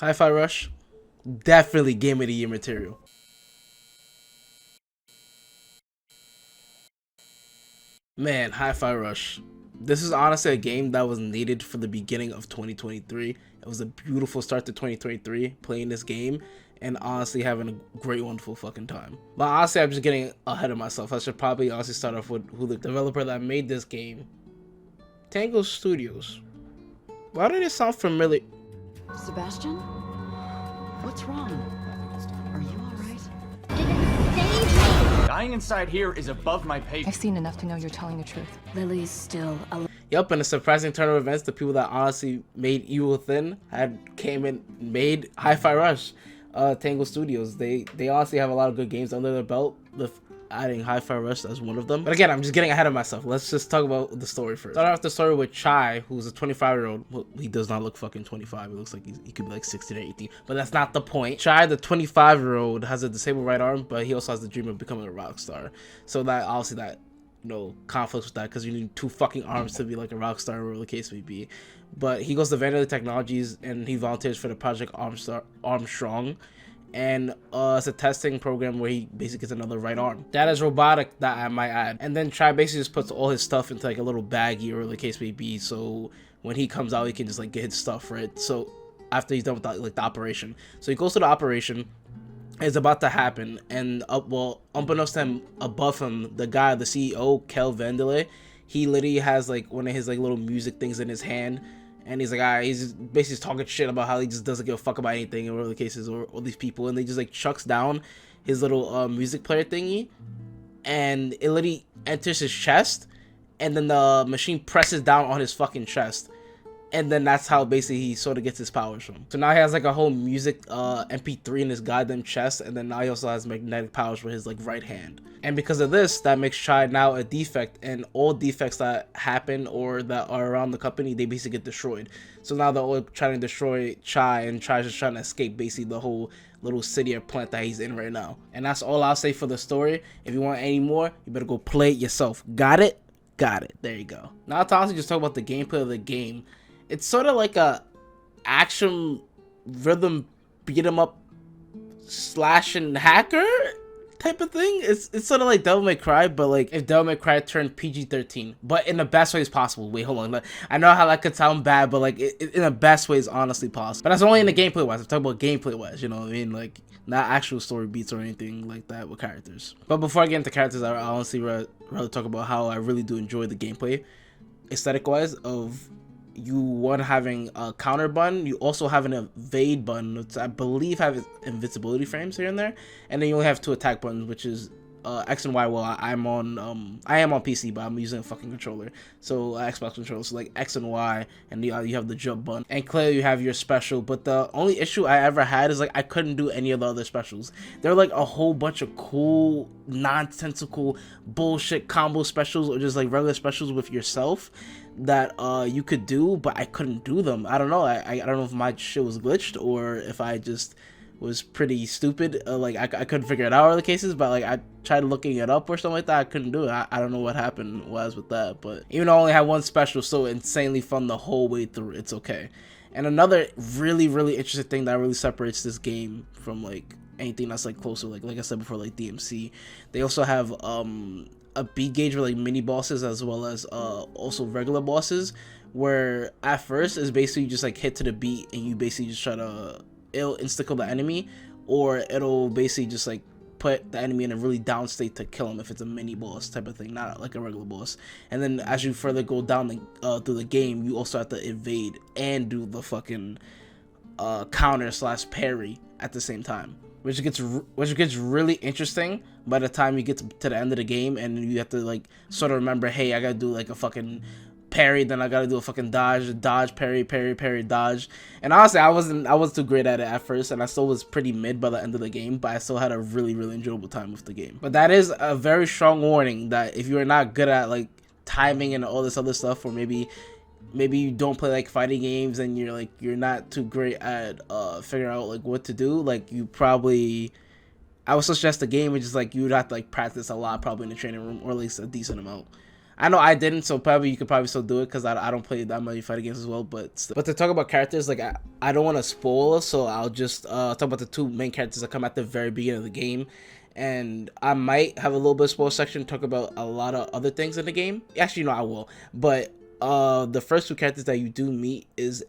Hi-Fi Rush, definitely Game of the Year material. Man, Hi-Fi Rush. This is honestly a game that was needed for the beginning of 2023. It was a beautiful start to 2023 playing this game and honestly having a great, wonderful fucking time. But honestly, I'm just getting ahead of myself. I should probably honestly start off with who the developer that made this game. Tango Studios. Why did it sound familiar? Sebastian? What's wrong? Are you alright? Dying inside here is above my pay. I've seen enough to know you're telling the truth. Lily's still alive. Yup, in a surprising turn of events, the people that honestly made Evil Within came and made Hi-Fi Rush. Tango Studios. They honestly have a lot of good games under their belt, with adding Hi-Fi Rush as one of them. But again, I'm just getting ahead of myself. Let's just talk about the story first. Start off the story with Chai, who's a 25-year-old. Well, he does not look fucking 25. It looks like he could be like 16 or 18. But that's not the point. Chai, the 25-year-old, has a disabled right arm, but he also has the dream of becoming a rock star. So that obviously that conflicts with that, because you need two fucking arms to be like a rock star, or whatever the case may be. But he goes to Vanderlei Technologies and he volunteers for the Project Armstrong, and it's a testing program where he basically gets another right arm that is robotic, that I might add. And then Chai basically just puts all his stuff into like a little baggie, or the case may be, so when he comes out he can just like get his stuff, right? So after he's done with the operation, so he goes to the operation. Is about to happen, and unbeknownst to him, above him, the guy, the CEO, Kel Vanderlei, he literally has like one of his like little music things in his hand, and he's like, he's basically talking shit about how he just doesn't give a fuck about anything, or whatever the case is, or all these people, and they just like chucks down his little music player thingy, and it literally enters his chest, and then the machine presses down on his fucking chest. And then that's how basically he sort of gets his powers from. So now he has like a whole music MP3 in his goddamn chest, and then now he also has magnetic powers for his like right hand. And because of this, that makes Chai now a defect, and all defects that happen or that are around the company, they basically get destroyed. So now they're all trying to destroy Chai, and Chai's just trying to escape basically the whole little city or plant that he's in right now. And that's all I'll say for the story. If you want any more, you better go play it yourself. Got it? Got it. There you go. Now to honestly just talk about the gameplay of the game. It's sort of like a action rhythm beat 'em up slash and hacker type of thing. It's sort of like Devil May Cry, but like if Devil May Cry turned PG-13, but in the best ways possible. Wait, hold on. Like, I know how that could sound bad, but like in the best ways honestly possible. But that's only in the gameplay wise. I'm talking about gameplay wise. You know what I mean? Like not actual story beats or anything like that with characters. But before I get into characters, I honestly rather talk about how I really do enjoy the gameplay, aesthetic wise, of you having a counter button, you also have an evade button, which I believe have invincibility frames here and there, and then you only have two attack buttons, which is X and Y. Well, I am on PC, but I'm using a fucking controller, so Xbox controller, so like X and Y, and you have the jump button, and clearly you have your special. But the only issue I ever had is like I couldn't do any of the other specials. There were like a whole bunch of cool nonsensical bullshit combo specials, or just like regular specials with yourself that you could do, but I couldn't do them. I don't know. I don't know if my shit was glitched or if I just was pretty stupid. Like I couldn't figure it out, or the cases, but like I tried looking it up or something like that. I couldn't do it. I don't know what happened was with that, but even though I only had one special, so insanely fun the whole way through, it's okay. And another really interesting thing that really separates this game from like anything that's like closer, like I said before, like DMC, they also have a beat gauge for like mini bosses, as well as also regular bosses, where at first is basically just like hit to the beat and you basically just try to, it'll insta kill the enemy, or it'll basically just like put the enemy in a really down state to kill him if it's a mini boss type of thing, not like a regular boss. And then as you further go down through the game, you also have to evade and do the fucking counter slash parry at the same time, which gets really interesting by the time you get to the end of the game, and you have to like sort of remember, hey, I gotta do like a fucking parry, then I gotta do a fucking dodge, parry, dodge. And honestly, I wasn't too great at it at first, and I still was pretty mid by the end of the game, but I still had a really enjoyable time with the game. But that is a very strong warning that if you're not good at like timing and all this other stuff, or maybe you don't play like fighting games and you're not too great at figuring out like what to do, like you probably, I would suggest the game is just like you would have to like practice a lot probably in the training room, or at least a decent amount. I know I didn't, so probably you could probably still do it because I don't play that many fighting games as well. But to talk about characters, like I don't want to spoil, so I'll just talk about the two main characters that come at the very beginning of the game. And I might have a little bit of spoil section, talk about a lot of other things in the game. Actually, no, I will. But the first two characters that you do meet is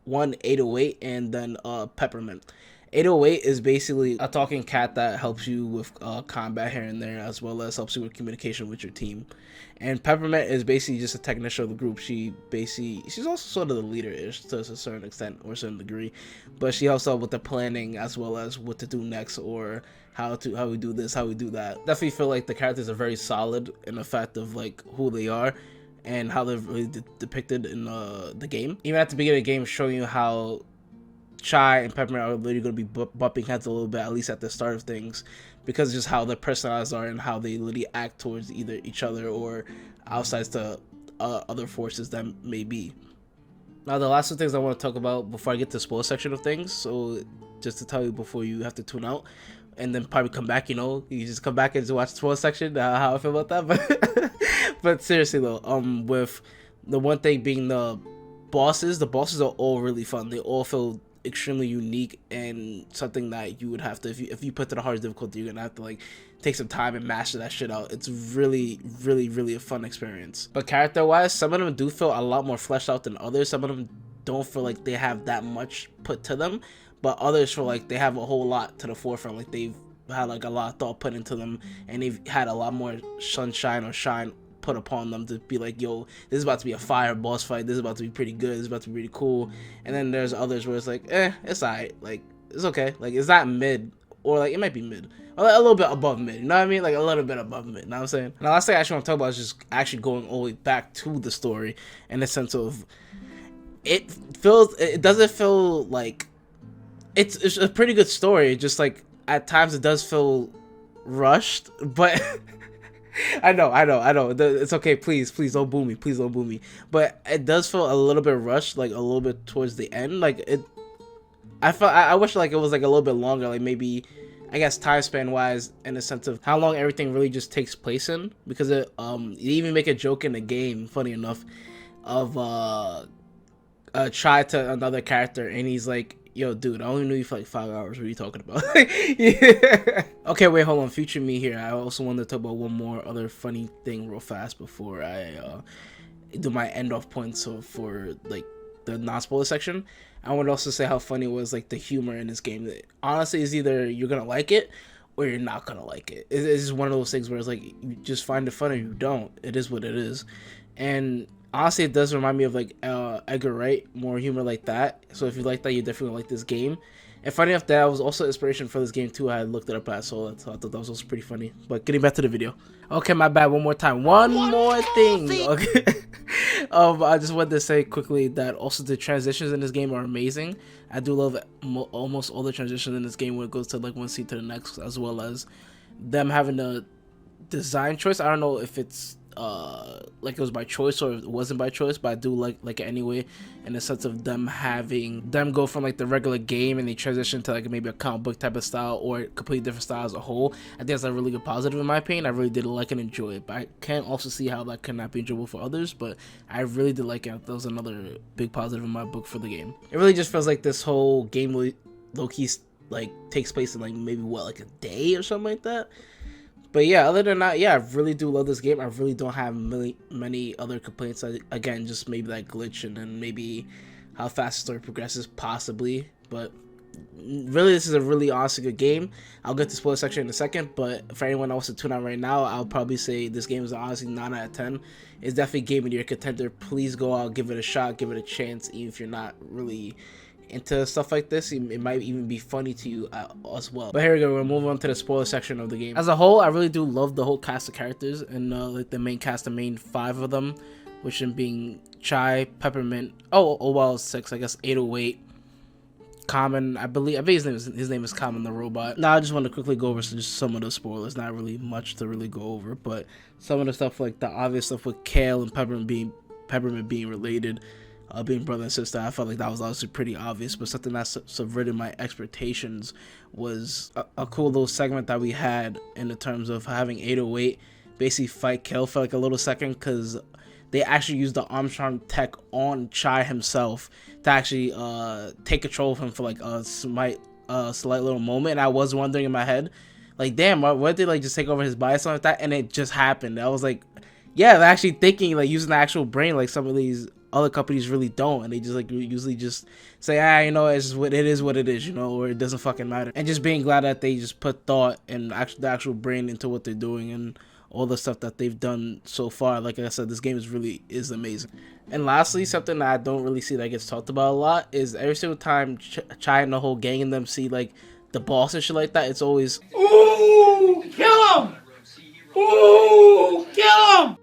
one 808 and then Peppermint. 808 is basically a talking cat that helps you with combat here and there, as well as helps you with communication with your team. And Peppermint is basically just a technician of the group. She's also sort of the leader-ish to a certain extent or a certain degree, but she helps out with the planning as well as what to do next, or how we do this, how we do that. Definitely feel like the characters are very solid in the fact of like who they are and how they're really depicted in the game. Even at the beginning of the game, showing you how Chai and Peppermint are literally going to be bumping heads a little bit, at least at the start of things, because of just how their personalities are and how they literally act towards either each other or outside to other forces that may be. Now, the last two things I want to talk about before I get to the spoiler section of things, so just to tell you before you have to tune out and then probably come back, you just come back and just watch the spoiler section, how I feel about that. But seriously though, with the one thing being the bosses are all really fun. They all feel extremely unique and something that you would have to, if you put to the hardest difficulty, you're gonna have to like take some time and master that shit out. It's really a fun experience. But character wise, some of them do feel a lot more fleshed out than others. Some of them don't feel like they have that much put to them, but others feel like they have a whole lot to the forefront. Like they've had like a lot of thought put into them, and they've had a lot more sunshine or shine put upon them to be like, yo, this is about to be a fire boss fight, this is about to be pretty good, this is about to be really cool. And then there's others where it's like, it's alright, like it's okay, like it's not mid, or like it might be mid, or like a little bit above mid, you know what I mean, like a little bit above mid, you know what I'm saying. And the last thing I actually want to talk about is just actually going all the way back to the story, in the sense of it doesn't feel like it's a pretty good story, just like at times it does feel rushed, but I know. It's okay. Please don't boo me. Please don't boo me. But it does feel a little bit rushed, like a little bit towards the end. Like it, I wish like it was like a little bit longer. Like maybe, I guess time span wise, in the sense of how long everything really just takes place in. Because it, you even make a joke in the game, funny enough, of try to another character, and he's like, yo, dude, I only knew you for like 5 hours. What are you talking about? Yeah. Okay, wait, hold on. Future me here. I also wanted to talk about one more other funny thing real fast before I do my end off points for like the non-spoiler section. I would also say how funny it was, like the humor in this game. Honestly, is either you're gonna like it or you're not gonna like it. It's just one of those things where it's like you just find it funny or you don't. It is what it is. And honestly, it does remind me of like Edgar Wright, more humor like that. So if you like that, you definitely gonna like this game. And funny enough, that was also inspiration for this game too. I had looked it up at, so I thought that was also pretty funny. But getting back to the video. Okay, my bad. One more time. One more thing. Okay. I just wanted to say quickly that also the transitions in this game are amazing. I do love almost all the transitions in this game when it goes to like one scene to the next, as well as them having a design choice. I don't know if it's like it was by choice or it wasn't by choice, but I do like it anyway, in the sense of them go from like the regular game and they transition to like maybe a comic book type of style or a completely different style as a whole. I think that's a really good positive in my opinion. I really did like and enjoy it, but I can also see how that could not be enjoyable for others, but I really did like it. That was another big positive in my book for the game. It really just feels like this whole game low-key like takes place in like maybe like a day or something like that. But yeah, other than that, yeah, I really do love this game. I really don't have many other complaints. Again, just maybe that glitch and then maybe how fast the story progresses, possibly. But really, this is a really honestly good game. I'll get to spoiler section in a second, but for anyone else to tune out right now, I'll probably say this game is honestly 9 out of 10. It's definitely Game of the Year contender. Please go out, give it a shot, give it a chance, even if you're not really into stuff like this. It might even be funny to you as well. But here we go, we'll move on to the spoiler section of the game. As a whole, I really do love the whole cast of characters, and like the main cast, the main 5 of them, which then being Chai, Peppermint, well, 6, I guess, 808, Common, I believe his name is Common the robot. Now I just want to quickly go over just some of the spoilers. Not really much to really go over, but some of the stuff, like the obvious stuff with Kale and Peppermint being related, being brother and sister. I felt like that was obviously pretty obvious, but something that subverted my expectations was a cool little segment that we had in the terms of having 808 basically fight kill for like a little second, because they actually used the Armstrong tech on Chai himself to actually take control of him for like a slight little moment. And I was wondering in my head, like, damn, what did they like just take over his body or something like that? And it just happened. I was like, yeah, they're actually thinking, like, using the actual brain, like some of these other companies really don't, and they just like usually just say, you know, it's just what it is, you know, or it doesn't fucking matter. And just being glad that they just put thought and the actual brain into what they're doing and all the stuff that they've done so far. Like I said, this game is amazing. And lastly, something that I don't really see that gets talked about a lot is every single time Chai and the whole gang and them see like the boss and shit like that, it's always, ooh, kill him! Ooh, kill him!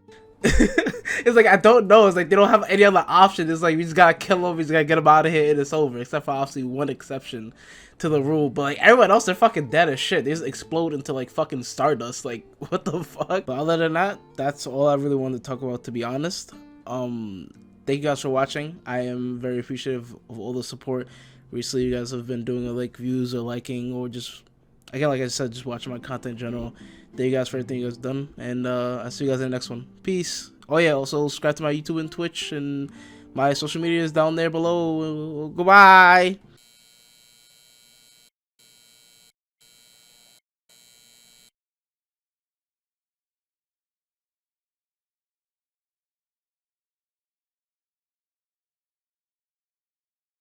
It's like, I don't know. It's like they don't have any other option. It's like we just gotta kill him. We just gotta get him out of here and it's over. Except for obviously one exception to the rule. But like everyone else, they're fucking dead as shit. They just explode into like fucking stardust. Like what the fuck? But other than that, that's all I really wanted to talk about, to be honest. Thank you guys for watching. I am very appreciative of all the support. Recently, you guys have been doing like views or liking or just, again, like I said, just watching my content in general. Thank you guys for everything you guys done, and I'll see you guys in the next one. Peace. Oh yeah, also subscribe to my YouTube and Twitch, and my social media is down there below. Goodbye.